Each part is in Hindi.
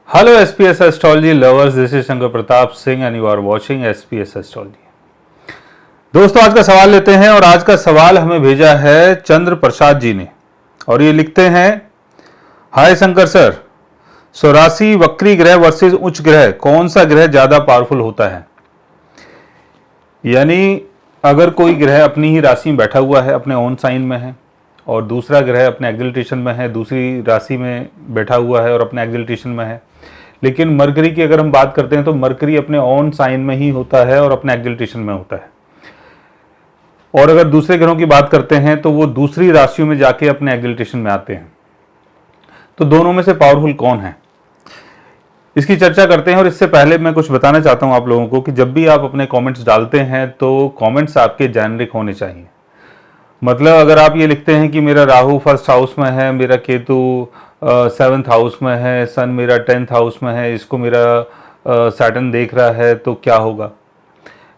Hello SPS Astrology lovers, this is Shankar Pratap Singh and you are watching SPS Astrology। दोस्तों आज का सवाल लेते हैं और आज का सवाल हमें भेजा है चंद्र प्रसाद जी ने और ये लिखते हैं, हाय शंकर सर, स्वराशि वक्री ग्रह वर्सेस उच्च ग्रह कौन सा ग्रह ज्यादा पावरफुल होता है। यानी अगर कोई ग्रह अपनी ही राशि में बैठा हुआ है, अपने ओन साइन में है, और दूसरा ग्रह अपने एक्सिलरेशन में है, दूसरी राशि में बैठा हुआ है और अपने एक्सिलरेशन में है। लेकिन मरकरी की अगर हम बात करते हैं तो मरकरी अपने ओन साइन में ही होता है और अपने एक्सिलरेशन में होता है। और अगर दूसरे ग्रहों की बात करते हैं तो वो दूसरी राशियों में जाके अपने एक्सिलरेशन में आते हैं। तो दोनों में से पावरफुल कौन है, इसकी चर्चा करते हैं। और इससे पहले मैं कुछ बताना चाहता हूं आप लोगों को कि जब भी आप अपने कमेंट्स डालते हैं तो कमेंट्स आपके जेनरिक होने चाहिए। मतलब अगर आप ये लिखते हैं कि मेरा राहु फर्स्ट हाउस में है, मेरा केतु 7th हाउस में है, सन मेरा 10th हाउस में है, इसको मेरा सैटर्न देख रहा है, तो क्या होगा।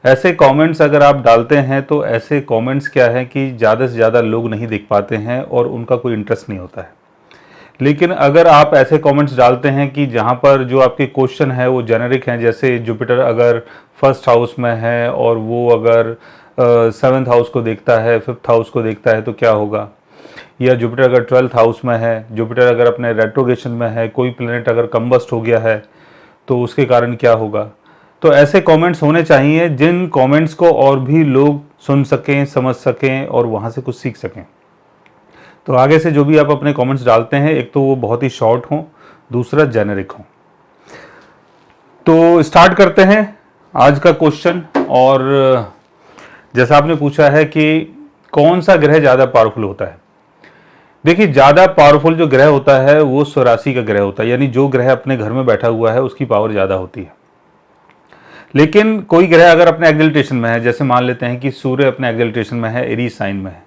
ऐसे कमेंट्स अगर आप डालते हैं तो ऐसे कमेंट्स क्या है कि ज़्यादा से ज़्यादा लोग नहीं देख पाते हैं और उनका कोई इंटरेस्ट नहीं होता है। लेकिन अगर आप ऐसे कमेंट्स डालते हैं कि जहाँ पर जो आपके क्वेश्चन है वो जेनरिक हैं, जैसे जुपिटर अगर फर्स्ट हाउस में है और वो अगर 7th हाउस को देखता है, 5th हाउस को देखता है, तो क्या होगा। या जुपिटर अगर 12th हाउस में है, जुपिटर अगर अपने रेट्रोगेशन में है, कोई प्लैनेट अगर कंबस्ट हो गया है तो उसके कारण क्या होगा। तो ऐसे कमेंट्स होने चाहिए जिन कमेंट्स को और भी लोग सुन सकें, समझ सकें और वहाँ से कुछ सीख सकें। तो आगे से जो भी आप अपने कमेंट्स डालते हैं, एक तो वो बहुत ही शॉर्ट हों, दूसरा जेनरिक हों। तो स्टार्ट करते हैं आज का क्वेश्चन। और जैसा आपने पूछा है कि कौन सा ग्रह ज़्यादा पावरफुल होता है। देखिए, ज़्यादा पावरफुल जो ग्रह होता है वो स्वराशि का ग्रह होता है, यानी जो ग्रह अपने घर में बैठा हुआ है उसकी पावर ज़्यादा होती है। लेकिन कोई ग्रह अगर अपने एक्सिलरेशन में है, जैसे मान लेते हैं कि सूर्य अपने एक्सिलरेशन में है, एरीज साइन में है,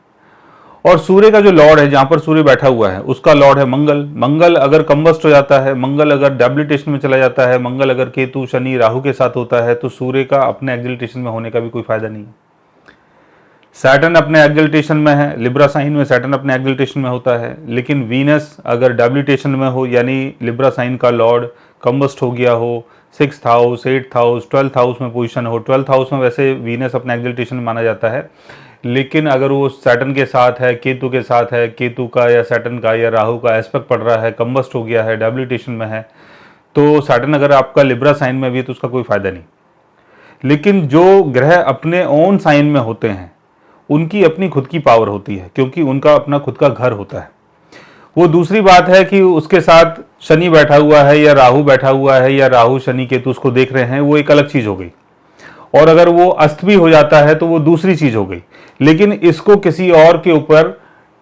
और सूर्य का जो लॉर्ड है, जहाँ पर सूर्य बैठा हुआ है, उसका लॉर्ड है मंगल। मंगल अगर कंबस्ट हो जाता है, मंगल अगर डेबिलिटेशन में चला जाता है, मंगल अगर केतु शनि राहु के साथ होता है, तो सूर्य का अपने एक्सिलरेशन में होने का भी कोई फायदा नहीं है। सैटर्न अपने एक्सिलरेशन में है, लिब्रा साइन में सैटर्न अपने एक्सिलरेशन में होता है। लेकिन वीनस अगर डेबिलिटेशन में हो, यानी लिब्रा साइन का लॉर्ड कंबस्ट हो गया हो, 6th house, 8th house, 12th house में पोजीशन हो। 12th हाउस में वैसे वीनस अपने एक्सिलरेशन में माना जाता है, लेकिन अगर वो सैटर्न के साथ है, केतु के साथ है, केतु का या सैटर्न का या राहु का एस्पेक्ट पड़ रहा है, कंबस्ट हो गया है, डेबिलिटेशन में है, तो सैटर्न अगर आपका लिब्रा साइन में भी है तो उसका कोई फायदा नहीं। लेकिन जो ग्रह अपने ओन साइन में होते हैं उनकी अपनी खुद की पावर होती है, क्योंकि उनका अपना खुद का घर होता है। वो दूसरी बात है कि उसके साथ शनि बैठा हुआ है या राहु बैठा हुआ है या राहु शनि केतु उसको देख रहे हैं, वो एक अलग चीज हो गई। और अगर वो अस्त भी हो जाता है तो वो दूसरी चीज हो गई। लेकिन इसको किसी और के ऊपर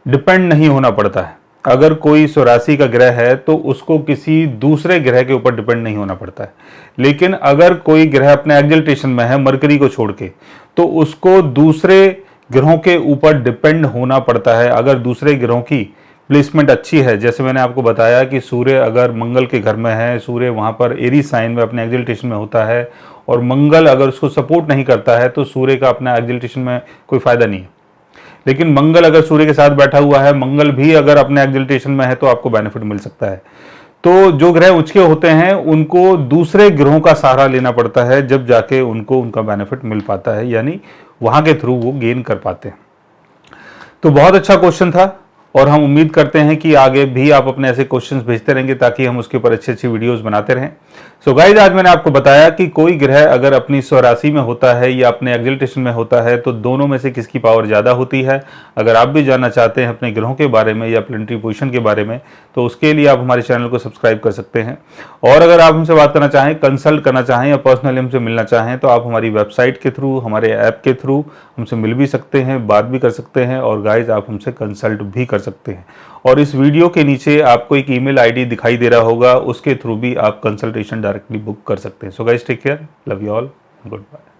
डिपेंड नहीं होना पड़ता है। अगर कोई स्वराशि का ग्रह है तो उसको किसी दूसरे ग्रह के ऊपर डिपेंड नहीं होना पड़ता है। लेकिन अगर कोई ग्रह अपने एक्सिलरेशन में है, मरकरी को छोड़ के, तो उसको दूसरे ग्रहों के ऊपर डिपेंड होना पड़ता है। अगर दूसरे ग्रहों की प्लेसमेंट अच्छी है, जैसे मैंने आपको बताया कि सूर्य अगर मंगल के घर में है, सूर्य वहाँ पर एरीज साइन में अपने एक्सिलरेशन में होता है, और मंगल अगर उसको सपोर्ट नहीं करता है तो सूर्य का अपना एक्सिलरेशन में कोई फायदा नहीं है। लेकिन मंगल अगर सूर्य के साथ बैठा हुआ है, मंगल भी अगर अपने एक्सिलरेशन में है, तो आपको बेनिफिट मिल सकता है। तो जो ग्रह उच्च के होते हैं उनको दूसरे ग्रहों का सहारा लेना पड़ता है, जब जाके उनको उनका बेनिफिट मिल पाता है, यानी वहां के थ्रू वो गेन कर पाते हैं। तो बहुत अच्छा क्वेश्चन था और हम उम्मीद करते हैं कि आगे भी आप अपने ऐसे क्वेश्चंस भेजते रहेंगे ताकि हम उसके ऊपर अच्छी अच्छी वीडियोस बनाते रहें। सो गाइस, आज मैंने आपको बताया कि कोई ग्रह अगर अपनी स्वराशि में होता है या अपने एक्सिलरेशन में होता है तो दोनों में से किसकी पावर ज़्यादा होती है। अगर आप भी जानना चाहते हैं अपने ग्रहों के बारे में या प्लेनेटरी पोजीशन के बारे में, तो उसके लिए आप हमारे चैनल को सब्सक्राइब कर सकते हैं। और अगर आप हमसे बात करना चाहें, कंसल्ट करना चाहें या पर्सनली हमसे मिलना चाहें, तो आप हमारी वेबसाइट के थ्रू, हमारे ऐप के थ्रू हमसे मिल भी सकते हैं, बात भी कर सकते हैं, और गाइज आप हमसे कंसल्ट भी कर सकते हैं। और इस वीडियो के नीचे आपको एक ईमेल आईडी दिखाई दे रहा होगा, उसके थ्रू भी आप कंसल्टेशन डायरेक्टली बुक कर सकते हैं। So guys, take care, love you all, good bye.